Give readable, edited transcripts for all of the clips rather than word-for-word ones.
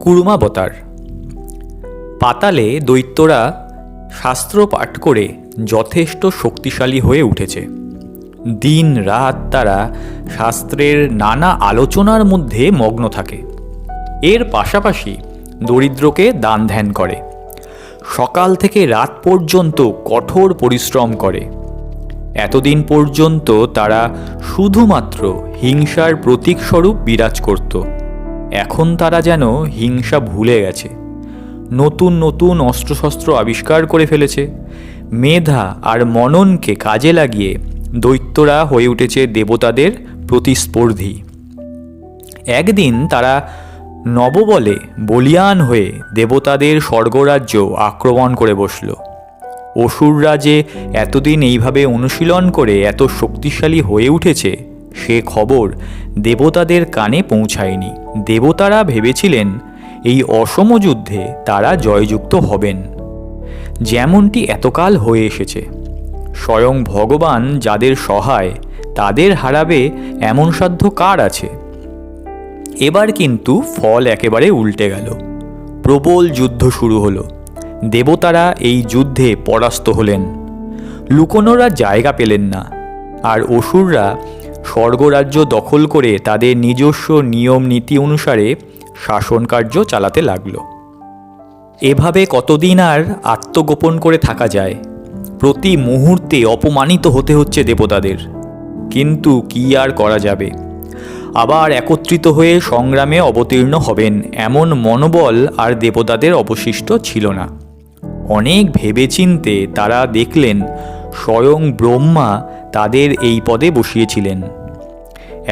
কুর্মাবতার। পাতালে দৈত্যরা শাস্ত্র পাঠ করে যথেষ্ট শক্তিশালী হয়ে উঠেছে। দিন রাত তারা শাস্ত্রের নানা আলোচনার মধ্যে মগ্ন থাকে। এর পাশাপাশি দরিদ্রকে দান ধ্যান করে, সকাল থেকে রাত পর্যন্ত কঠোর পরিশ্রম করে। এতদিন পর্যন্ত তারা শুধুমাত্র হিংসার প্রতীকস্বরূপ বিরাজ করত। এখন তারা যেন হিংসা ভুলে গেছে, নতুন নতুন অস্ত্রশস্ত্র আবিষ্কার করে ফেলেছে। মেধা আর মননকে কাজে লাগিয়ে দৈত্যরা হয়ে উঠেছে দেবতাদের প্রতিস্পর্ধী। একদিন তারা নববলে বলীয়ান হয়ে দেবতাদের স্বর্গরাজ্য আক্রমণ করে বসল। অসুররা যে এতদিন এইভাবে অনুশীলন করে এত শক্তিশালী হয়ে উঠেছে সে খবর দেবতাদের কানে পৌঁছায়নি। দেবতারা ভেবেছিলেন এই অসম যুদ্ধে তারা জয়যুক্ত হবেন, যেমনটি এতকাল হয়ে এসেছে। স্বয়ং ভগবান যাদের সহায় তাদের হারাবে এমন সাধ্য কার আছে? এবার কিন্তু ফল একেবারে উল্টে গেল। প্রবল যুদ্ধ শুরু হলো। দেবতারা এই যুদ্ধে পরাস্ত হলেন। লুকোনোরা জায়গা পেলেন না, আর অসুররা স্বর্গরাজ্য দখল করে তাদের নিজস্ব নিয়ম নীতি অনুসারে শাসন কার্য চালাতে লাগল। এভাবে কতদিন আর আত্মগোপন করে থাকা যায়? প্রতি মুহূর্তে অপমানিত হতে হচ্ছে দেবতাদের। কিন্তু কি আর করা যাবে? আবার একত্রিত হয়ে সংগ্রামে অবতীর্ণ হবেন এমন মনোবল আর দেবতাদের অবশিষ্ট ছিল না। অনেক ভেবেচিন্তে তারা দেখলেন স্বয়ং ব্রহ্মা তাদের এই পদে বসিয়েছিলেন।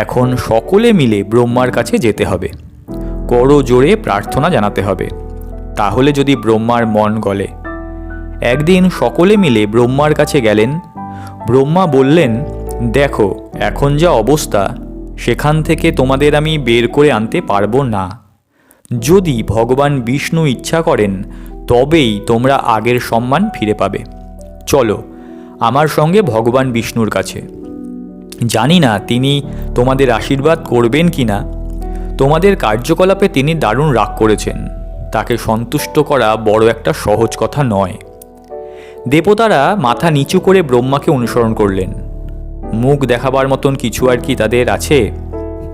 এখন সকলে মিলে ব্রহ্মার কাছে যেতে হবে, করজোড়ে প্রার্থনা জানাতে হবে, তাহলে যদি ব্রহ্মার মন গলে। একদিন সকলে মিলে ব্রহ্মার কাছে গেলেন। ব্রহ্মা বললেন, দেখো এখন যা অবস্থা সেখান থেকে তোমাদের আমি বের করে আনতে পারবো না। যদি ভগবান বিষ্ণু ইচ্ছা করেন তবেই তোমরা আগের সম্মান ফিরে পাবে। চলো আমার সঙ্গে ভগবান বিষ্ণুর কাছে। জানি না তিনি তোমাদের আশীর্বাদ করবেন কি না। তোমাদের কার্যকলাপে তিনি দারুণ রাগ করেছেন, তাকে সন্তুষ্ট করা বড় একটা সহজ কথা নয়। দেবতারা মাথা নিচু করে ব্রহ্মাকে অনুসরণ করলেন। মুখ দেখাবার মতন কিছু আর কি তাদের আছে?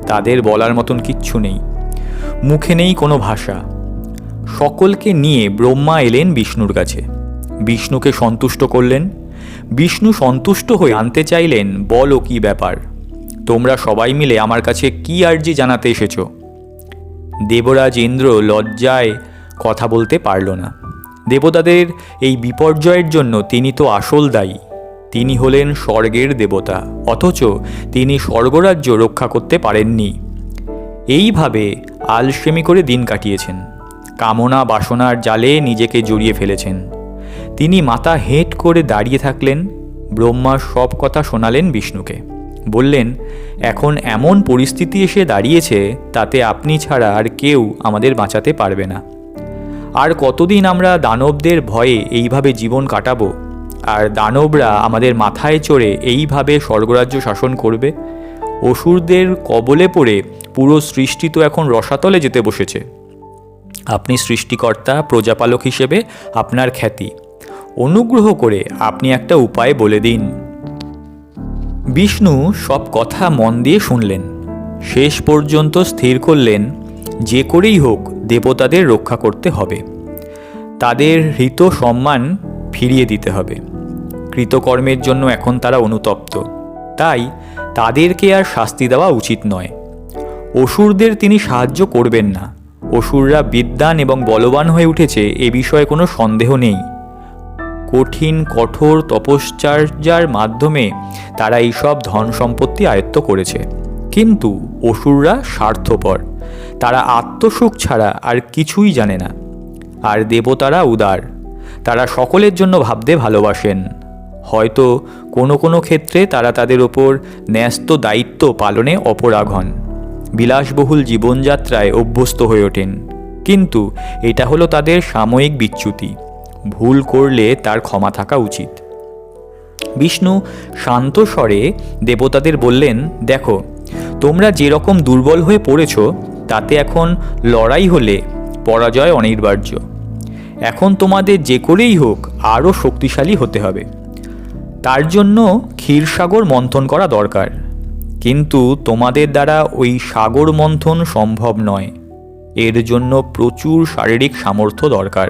তাদের বলার মতন কিচ্ছু নেই, মুখে নেই কোনো ভাষা। সকলকে নিয়ে ব্রহ্মা এলেন বিষ্ণুর কাছে, বিষ্ণুকে সন্তুষ্ট করলেন। বিষ্ণু সন্তুষ্ট হয়ে আনতে চাইলেন, বলো কি ব্যাপার, তোমরা সবাই মিলে আমার কাছে কি আর্জি জানাতে এসেছো? দেবরাজ ইন্দ্র লজ্জায় কথা বলতে পারল না। দেবতাদের এই বিপর্যয়ের জন্য তিনি তো আসল দায়ী। তিনি হলেন স্বর্গের দেবতা, অথচ তিনি স্বর্গরাজ্য রক্ষা করতে পারেননি। এইভাবে আলসেমি করে দিন কাটিয়েছেন, কামনা বাসনার জালে নিজেকে জড়িয়ে ফেলেছেন। তিনি মাথা হেঁট করে দাঁড়িয়ে থাকলেন। ব্রহ্মা সব কথা শোনালেন বিষ্ণুকে। বললেন, এখন এমন পরিস্থিতি এসে দাঁড়িয়েছে তাতে আপনি ছাড়া আর কেউ আমাদের বাঁচাতে পারবে না। আর কতদিন আমরা দানবদের ভয়ে এইভাবে জীবন কাটাবো? আর দানবরা আমাদের মাথায় চড়ে এইভাবে স্বর্গরাজ্য শাসন করবে? অসুরদের কবলে পড়ে পুরো সৃষ্টি তো এখন রসাতলে যেতে বসেছে। আপনি সৃষ্টিকর্তা, প্রজাপালক হিসেবে আপনার খ্যাতি, অনুগ্রহ করে আপনি একটা উপায় বলে দিন। বিষ্ণু সব কথা মন দিয়ে শুনলেন। শেষ পর্যন্ত স্থির করলেন, যে করেই হোক দেবতাদের রক্ষা করতে হবে, তাদের হৃত সম্মান ফিরিয়ে দিতে হবে। কৃতকর্মের জন্য এখন তারা অনুতপ্ত, তাই তাদেরকে আর শাস্তি দেওয়া উচিত নয়। অসুরদের তিনি সাহায্য করবেন না। অসুররা বিদ্বান এবং বলবান হয়ে উঠেছে, এ বিষয়ে কোনো সন্দেহ নেই। কঠিন কঠোর তপশ্চর্যার মাধ্যমে তারা এইসব ধন সম্পত্তি আয়ত্ত করেছে। কিন্তু অসুররা স্বার্থপর, তারা আত্মসুখ ছাড়া আর কিছুই জানে না। আর দেবতারা উদার, তারা সকলের জন্য ভাবতে ভালোবাসেন। হয়তো কোনো কোনো ক্ষেত্রে তারা তাদের ওপর ন্যস্ত দায়িত্ব পালনে অপরাগ হন, বিলাসবহুল জীবনযাত্রায় অভ্যস্ত হয়ে ওঠেন। কিন্তু এটা হলো তাদের সাময়িক বিচ্যুতি। ভুল করলে তার ক্ষমা থাকা উচিত। বিষ্ণু শান্ত স্বরে দেবতাদের বললেন, দেখো তোমরা যেরকম দুর্বল হয়ে পড়েছ তাতে এখন লড়াই হলে পরাজয় অনিবার্য। এখন তোমাদের যে করেই হোক আরও শক্তিশালী হতে হবে। তার জন্য ক্ষীরসাগর মন্থন করা দরকার, কিন্তু তোমাদের দ্বারা ওই সাগর মন্থন সম্ভব নয়। এর জন্য প্রচুর শারীরিক সামর্থ্য দরকার।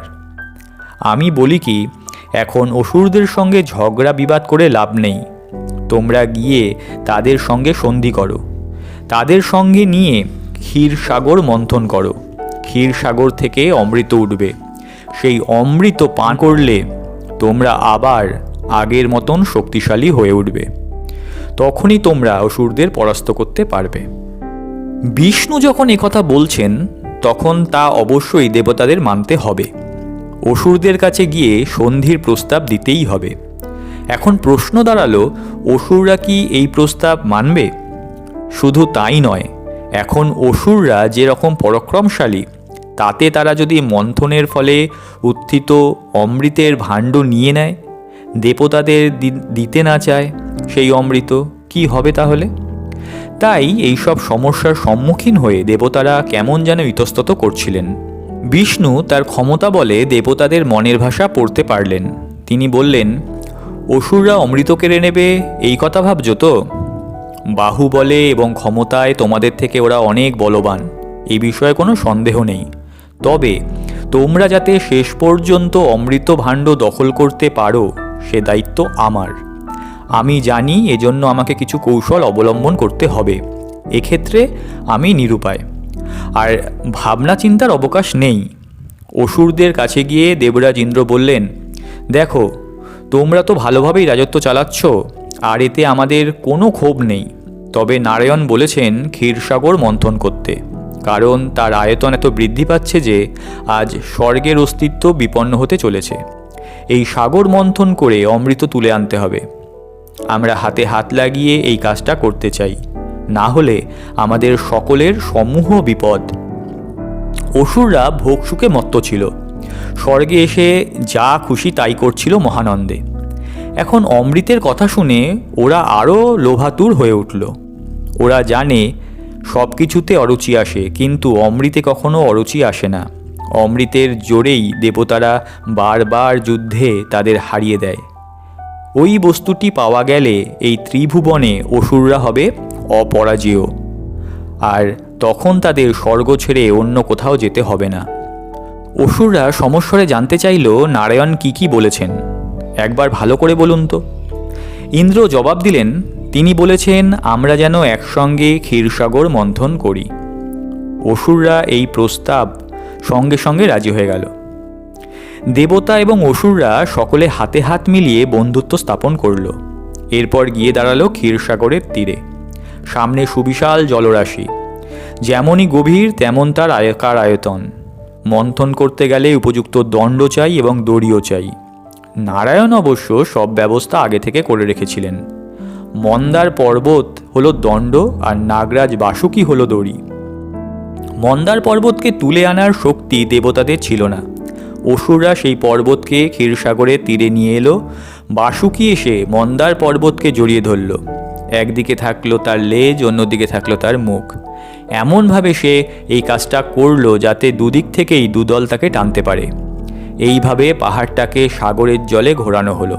আমি বলি কি, এখন অসুরদের সঙ্গে ঝগড়া বিবাদ করে লাভ নেই। তোমরা গিয়ে তাদের সঙ্গে সন্ধি করো, তাদের সঙ্গে নিয়ে ক্ষীরসাগর মন্থন করো। ক্ষীরসাগর থেকে অমৃত উঠবে, সেই অমৃত পান করলে তোমরা আবার আগের মতন শক্তিশালী হয়ে উঠবে। তখনই তোমরা অসুরদের পরাস্ত করতে পারবে। বিষ্ণু যখন একথা বলছেন তখন তা অবশ্যই দেবতাদের মানতে হবে। অসুরদের কাছে গিয়ে সন্ধির প্রস্তাব দিতেই হবে। এখন প্রশ্ন দাঁড়ালো, অসুররা কি এই প্রস্তাব মানবে? শুধু তাই নয়, এখন অসুররা যেরকম পরাক্রমশালী, তাতে তারা যদি মন্থনের ফলে উত্থিত অমৃতের ভাণ্ড নিয়ে নেয়, দেবতাদের দিতে না চায় সেই অমৃত, কি হবে তাহলে? তাই এইসব সমস্যার সম্মুখীন হয়ে দেবতারা কেমন যেন ইতস্তত করছিলেন। বিষ্ণু তার ক্ষমতা বলে দেবতাদের মনের ভাষা পড়তে পারলেন। তিনি বললেন, অসুররা অমৃত কেড়ে নেবে এই কথা ভাবছো তো? বাহুবলে এবং ক্ষমতায় তোমাদের থেকে ওরা অনেক বলবান, এই বিষয়ে কোনো সন্দেহ নেই। তবে তোমরা যাতে শেষ পর্যন্ত অমৃত ভাণ্ড দখল করতে পারো সে দায়িত্ব আমার। আমি জানি এজন্য আমাকে কিছু কৌশল অবলম্বন করতে হবে। এক্ষেত্রে আমি নিরুপায়, আর ভাবনা চিন্তার অবকাশ নেই। অসুরদের কাছে গিয়ে দেবরাজ ইন্দ্র বললেন, দেখো, তোমরা তো ভালোভাবেই রাজত্ব চালাচ্ছ, আর এতে আমাদের কোনো ক্ষোভ নেই। তবে নারায়ণ বলেছেন ক্ষীরসাগর মন্থন করতে, কারণ তার আয়তন এত বৃদ্ধি পাচ্ছে যে আজ স্বর্গের অস্তিত্ব বিপন্ন হতে চলেছে। এই সাগর মন্থন করে অমৃত তুলে আনতে হবে। আমরা হাতে হাত লাগিয়ে এই কাজটা করতে চাই, না হলে আমাদের সকলের সমূহ বিপদ। অসুররা ভোগসুখে মত্ত ছিল, স্বর্গে এসে যা খুশি তাই করছিল মহানন্দে। এখন অমৃতের কথা শুনে ওরা আরও লোভাতুর হয়ে উঠল। ওরা জানে সব কিছুতে অরুচি আসে, কিন্তু অমৃতে কখনো অরুচি আসে না। অমৃতের জোরেই দেবতারা বারবার যুদ্ধে তাদের হারিয়ে দেয়। ওই বস্তুটি পাওয়া গেলে এই ত্রিভুবনে অসুররা হবে অপরাজেয়, আর তখন তাদের স্বর্গ ছেড়ে অন্য কোথাও যেতে হবে না। অসুররা সমস্বরে জানতে চাইল, নারায়ণ কি বলেছেন, একবার ভালো করে বলুন তো। ইন্দ্র জবাব দিলেন, তিনি বলেছেন আমরা যেন একসঙ্গে ক্ষীরসাগর মন্থন করি। অসুররা এই প্রস্তাব সঙ্গে সঙ্গে রাজি হয়ে গেল। দেবতা এবং অসুররা সকলে হাতে হাত মিলিয়ে বন্ধুত্ব স্থাপন করল। এরপর গিয়ে দাঁড়ালো ক্ষীরসাগরের তীরে। সামনে সুবিশাল জলরাশি, যেমনই গভীর তেমন তার আয়কার আয়তন। মন্থন করতে গেলে উপযুক্ত দণ্ড চাই এবং দড়িও চাই। নারায়ণ অবশ্য সব ব্যবস্থা আগে থেকে করে রেখেছিলেন। মন্দার পর্বত হলো দণ্ড, আর নাগরাজ বাসুকী হলো দড়ি। মন্দার পর্বতকে তুলে আনার শক্তি দেবতাদের ছিল না। অসুররা সেই পর্বতকে ক্ষীরসাগরের তীরে নিয়ে এলো। বাসুকী এসে মন্দার পর্বতকে জড়িয়ে ধরল। একদিকে থাকলো তার লেজ, অন্যদিকে থাকলো তার মুখ। এমনভাবে সে এই কাজটা করলো যাতে দুদিক থেকেই দুদল তাকে টানতে পারে। এইভাবে পাহাড়টাকে সাগরের জলে ঘোরানো হলো।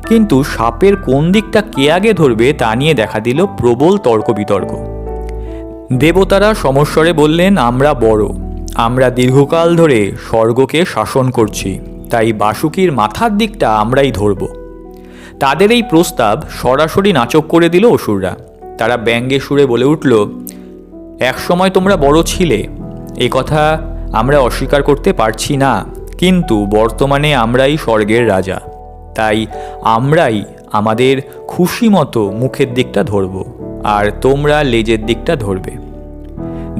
কিন্তু সাপের কোন দিকটা কে আগে ধরবে তা নিয়ে দেখা দিল প্রবল তর্ক বিতর্ক। দেবতারা সমস্বরে বললেন, আমরা বড়, আমরা দীর্ঘকাল ধরে স্বর্গকে শাসন করছি, তাই বাসুকীর মাথার দিকটা আমরাই ধরব। তাদের এই প্রস্তাব সরাসরি নাচক করে দিল অসুররা। তারা ব্যঙ্গে সুরে বলে উঠল, একসময় তোমরা বড় ছিলে, এ কথা আমরা অস্বীকার করতে পারছি না, কিন্তু বর্তমানে আমরাই স্বর্গের রাজা, তাই আমরাই আমাদের খুশি মতো মুখের দিকটা ধরব, আর তোমরা লেজের দিকটা ধরবে।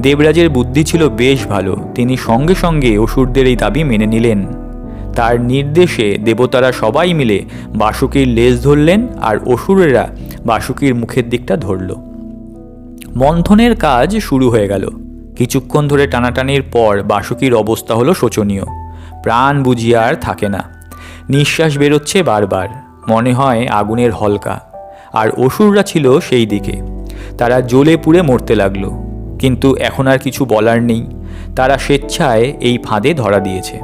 দেবরাজের বুদ্ধি ছিল বেশ ভালো। তিনি সঙ্গে সঙ্গে অসুরদের এই দাবি মেনে নিলেন। তার নির্দেশে দেবতারা সবাই মিলে বাসুকীর লেজ ধরলেন, আর অসুরেরা বাসুকীর মুখের দিকটা ধরল। মন্থনের কাজ শুরু হয়ে গেল। কিছুক্ষণ ধরে টানাটানির পর বাসুকীর অবস্থা হলো শোচনীয়। প্রাণ বুঝিয়ে আর থাকে না, নিঃশ্বাস বেরোচ্ছে বারবার, মনে হয় আগুনের হলকা। আর অসুররা ছিল সেই দিকে, তারা জ্বলে পুড়ে মরতে লাগলো। কিন্তু এখন আর কিছু বলার নেই, তারা স্বেচ্ছায় এই ফাঁদে ধরা দিয়েছে।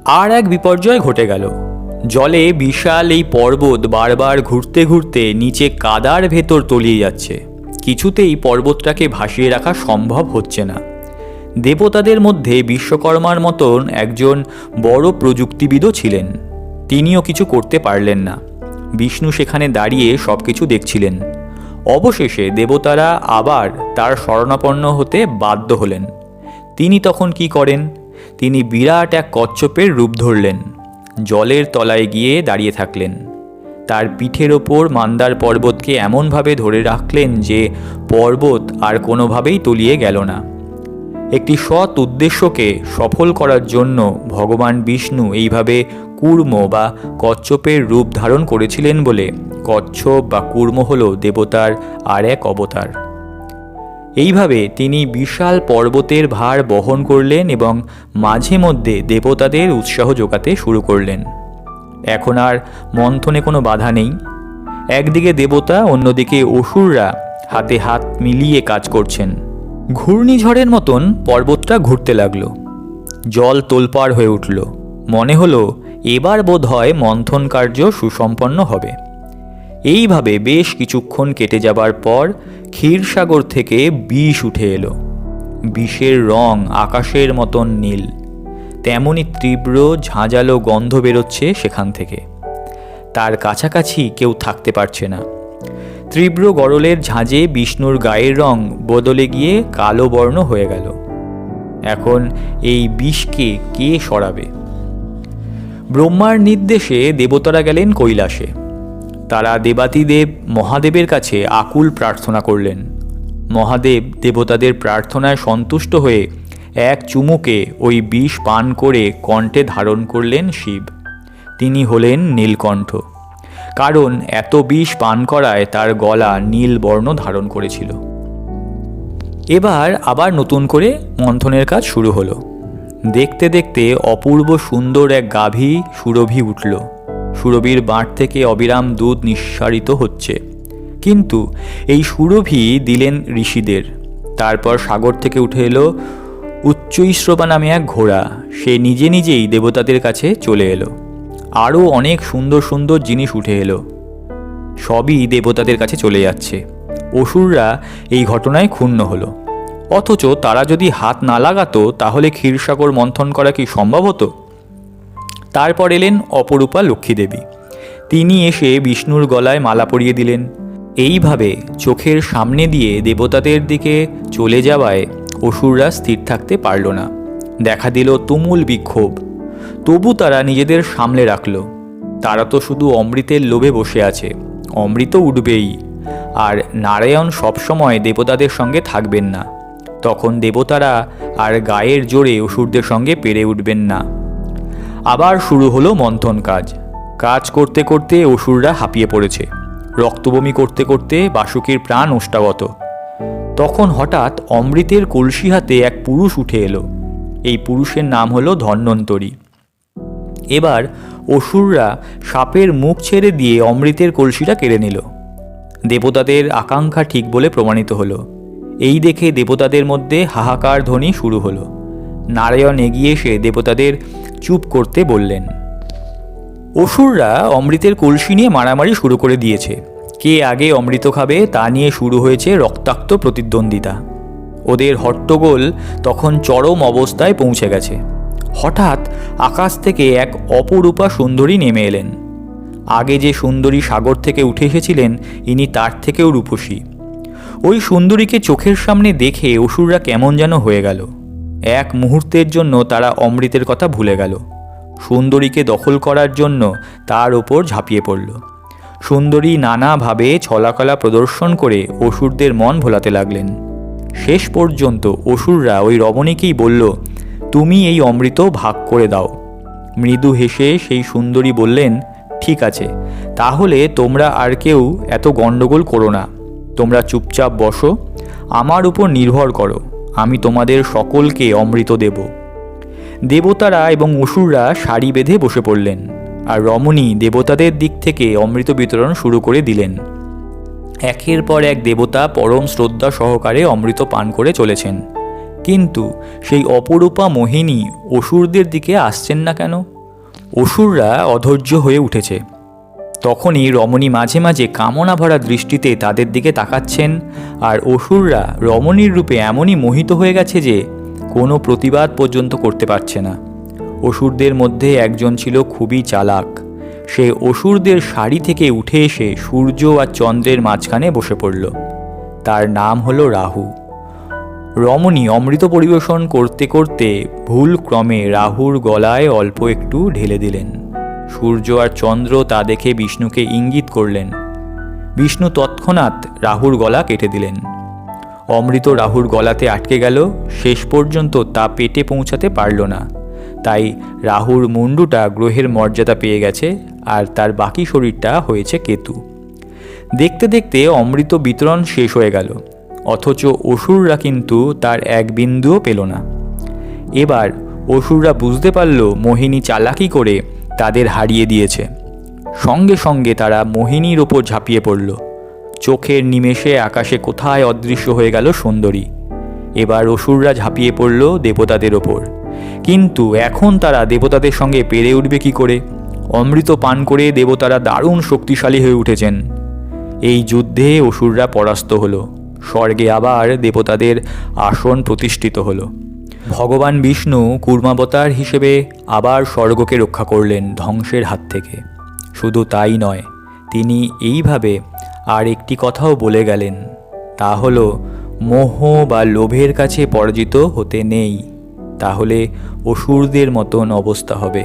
আর এক বিপর্যয় ঘটে গেল। জলে বিশাল এই পর্বত বারবার ঘুরতে ঘুরতে নিচে কাদার ভেতর তলিয়ে যাচ্ছে। কিছুতেই পর্বতটাকে ভাসিয়ে রাখা সম্ভব হচ্ছে না। দেবতাদের মধ্যে বিশ্বকর্মার মতন একজন বড় প্রযুক্তিবিদও ছিলেন, তিনিও কিছু করতে পারলেন না। বিষ্ণু সেখানে দাঁড়িয়ে সব কিছু দেখছিলেন। অবশেষে দেবতারা আবার তার শরণাপন্ন হতে বাধ্য হলেন। তিনি তখন কি করেন? তিনি বিরাট এক কচ্ছপের রূপ ধরলেন, জলের তলায় গিয়ে দাঁড়িয়ে থাকলেন। তার পিঠের ওপর মান্দার পর্বতকে এমনভাবে ধরে রাখলেন যে পর্বত আর কোনোভাবেই তলিয়ে গেল না। একটি সৎ উদ্দেশ্যকে সফল করার জন্য ভগবান বিষ্ণু এইভাবে কূর্ম বা কচ্ছপের রূপ ধারণ করেছিলেন বলে কচ্ছপ বা কূর্ম হল দেবতার আর এক অবতার। এইভাবে তিনি বিশাল পর্বতের ভার বহন করলেন এবং মাঝে মধ্যে দেবতাদের উৎসাহ যোগাতে শুরু করলেন। এখন আর মন্থনে কোনো বাধা নেই। একদিকে দেবতা, অন্যদিকে অসুররা হাতে হাত মিলিয়ে কাজ করছেন। ঘূর্ণিঝড়ের মতন পর্বতটা ঘুরতে লাগলো। জল তোলপাড় হয়ে উঠল। মনে হলো এবার বোধ হয় মন্থন কার্য সুসম্পন্ন হবে। এইভাবে বেশ কিছুক্ষণ কেটে যাবার পর ক্ষীরসাগর থেকে বিষ উঠে এলো। বিষের রং আকাশের মতন নীল, তেমনি তীব্র ঝাঁঝালো গন্ধ বেরোচ্ছে সেখান থেকে। তার কাছাকাছি কেউ থাকতে পারছে না। তীব্র গরলের ঝাঁঝে বিষ্ণুর গায়ের রং বদলে গিয়ে কালো বর্ণ হয়ে গেল। এখন এই বিষকে কে সরাবে? ব্রহ্মার নির্দেশে দেবতারা গেলেন কৈলাসে। তারা দেবাদিদেব মহাদেবের কাছে আকুল প্রার্থনা করলেন। মহাদেব দেবতাদের প্রার্থনায় সন্তুষ্ট হয়ে এক চুমুকে ওই বিষ পান করে কণ্ঠে ধারণ করলেন শিব। তিনি হলেন নীলকণ্ঠ, কারণ এত বিষ পান করায় তার গলা নীল বর্ণ ধারণ করেছিল। এবার আবার নতুন করে মন্থনের কাজ শুরু হলো। দেখতে দেখতে অপূর্ব সুন্দর এক গাভী সুরভি উঠল। সুরভির বাঁট থেকে অবিরাম দুধ নিঃসারিত হচ্ছে। কিন্তু এই সুরভি দিলেন ঋষিদের। তারপর সাগর থেকে উঠে এলো উচ্চৈশ্রবা নামে এক ঘোড়া। সে নিজে নিজেই দেবতাদের কাছে চলে এলো। আরও অনেক সুন্দর সুন্দর জিনিস উঠে এলো, সবই দেবতাদের কাছে চলে যাচ্ছে। অসুররা এই ঘটনায় ক্ষুণ্ণ হলো। অথচ তারা যদি হাত না লাগাতো তাহলে ক্ষীরসাগর মন্থন করা কি সম্ভব হতো? তারপর এলেন অপরূপা লক্ষ্মী দেবী। তিনি এসে বিষ্ণুর গলায় মালা পরিয়ে দিলেন। এইভাবে চোখের সামনে দিয়ে দেবতাদের দিকে চলে যাওয়ায় অসুররা স্থির থাকতে পারল না। দেখা দিল তুমুল বিক্ষোভ। তবু তারা নিজেদের সামলে রাখল। তারা তো শুধু অমৃতের লোভে বসে আছে, অমৃত উঠবেই। আর নারায়ণ সবসময় দেবতাদের সঙ্গে থাকবেন না। তখন দেবতারা আর গায়ের জোরে অসুরদের সঙ্গে পেরে উঠবেন না। আবার শুরু হলো মন্থন কাজ। কাজ করতে করতে অসুররা হাঁপিয়ে পড়েছে। রক্তবমি করতে করতে বাসুকীর প্রাণ ওষ্ঠাগত। তখন হঠাৎ অমৃতের কলসি হাতে এক পুরুষ উঠে এলো। এই পুরুষের নাম হলো ধন্বন্তরী। এবার অসুররা সাপের মুখ ছেড়ে দিয়ে অমৃতের কলসিটা কেড়ে নিল। দেবতাদের আকাঙ্ক্ষা ঠিক বলে প্রমাণিত হলো। এই দেখে দেবতাদের মধ্যে হাহাকার ধ্বনি শুরু হলো। নারায়ণ এগিয়ে এসে দেবতাদের চুপ করতে বললেন। অসুররা অমৃতের কলসি নিয়ে মারামারি শুরু করে দিয়েছে। কে আগে অমৃত খাবে তা নিয়ে শুরু হয়েছে রক্তাক্ত প্রতিদ্বন্দ্বিতা। ওদের হট্টগোল তখন চরম অবস্থায় পৌঁছে গেছে। হঠাৎ আকাশ থেকে এক অপরূপা সুন্দরী নেমে এলেন। আগে যে সুন্দরী সাগর থেকে উঠে এসেছিলেন, ইনি তার থেকেও রূপসী। ওই সুন্দরীকে চোখের সামনে দেখে অসুররা কেমন যেন হয়ে গেল। এক মুহূর্তের জন্য তারা অমৃতের কথা ভুলে গেল। সুন্দরীকে দখল করার জন্য তার ওপর ঝাঁপিয়ে পড়ল। সুন্দরী নানাভাবে ছলাকলা প্রদর্শন করে অসুরদের মন ভোলাতে লাগলেন। শেষ পর্যন্ত অসুররা ওই রমণীকেই বলল, তুমি এই অমৃত ভাগ করে দাও। মৃদু হেসে সেই সুন্দরী বললেন, ঠিক আছে, তাহলে তোমরা আর কেউ এত গণ্ডগোল করো না। তোমরা চুপচাপ বসো, আমার উপর নির্ভর করো, আমি তোমাদের সকলকে অমৃত দেব। দেবতারা এবং অসুররা সারি বেঁধে বসে পড়লেন, আর রমণী দেবতাদের দিক থেকে অমৃত বিতরণ শুরু করে দিলেন। একের পর এক দেবতা পরম শ্রদ্ধা সহকারে অমৃত পান করে চলেছেন, কিন্তু সেই অপরূপা মোহিনী অসুরদের দিকে আসছেন না কেন? অসুররা অধৈর্য হয়ে উঠেছে। তখনই রমণী মাঝে মাঝে কামনা ভরা দৃষ্টিতে তাদের দিকে তাকাচ্ছেন, আর অসুররা রমণীর রূপে এমনই মোহিত হয়ে গেছে যে কোনো প্রতিবাদ পর্যন্ত করতে পারছে না। অসুরদের মধ্যে একজন ছিল খুবই চালাক। সে অসুরদের সারি থেকে উঠে এসে সূর্য আর চন্দ্রের মাঝখানে বসে পড়ল। তার নাম হলো রাহু। রমণী অমৃত পরিবেশন করতে করতে ভুল ক্রমে রাহুর গলায় অল্প একটু ঢেলে দিলেন। সূর্য আর চন্দ্র তা দেখে বিষ্ণুকে ইঙ্গিত করলেন। বিষ্ণু তৎক্ষণাৎ রাহুর গলা কেটে দিলেন। অমৃত রাহুর গলাতে আটকে গেল, শেষ পর্যন্ত তা পেটে পৌঁছাতে পারল না। তাই রাহুর মুন্ডুটা গ্রহের মর্যাদা পেয়ে গেছে, আর তার বাকি শরীরটা হয়েছে কেতু। দেখতে দেখতে অমৃত বিতরণ শেষ হয়ে গেল, অথচ অসুররা কিন্তু তার এক বিন্দুও পেল না। এবার অসুররা বুঝতে পারল মোহিনী চালাকি করে তাদের হারিয়ে দিয়েছে। সঙ্গে সঙ্গে তারা মোহিনীর ওপর ঝাঁপিয়ে পড়ল। চোখের নিমেষে আকাশে কোথায় অদৃশ্য হয়ে গেল সুন্দরী। এবার অসুররা ঝাঁপিয়ে পড়ল দেবতাদের ওপর, কিন্তু এখন তারা দেবতাদের সঙ্গে পেরে উঠবে কি করে? অমৃত পান করে দেবতারা দারুণ শক্তিশালী হয়ে উঠেছেন। এই যুদ্ধে অসুররা পরাস্ত হলো। স্বর্গে আবার দেবতাদের আসন প্রতিষ্ঠিত হলো। ভগবান বিষ্ণু কূর্মাবতার হিসেবে আবার স্বর্গকে রক্ষা করলেন ধ্বংসের হাত থেকে। শুধু তাই নয়, তিনি এইভাবে আর একটি কথাও বলে গেলেন, তা হলো মোহ বা লোভের কাছে পরাজিত হতে নেই, তাহলে অসুরদের মতন অবস্থা হবে।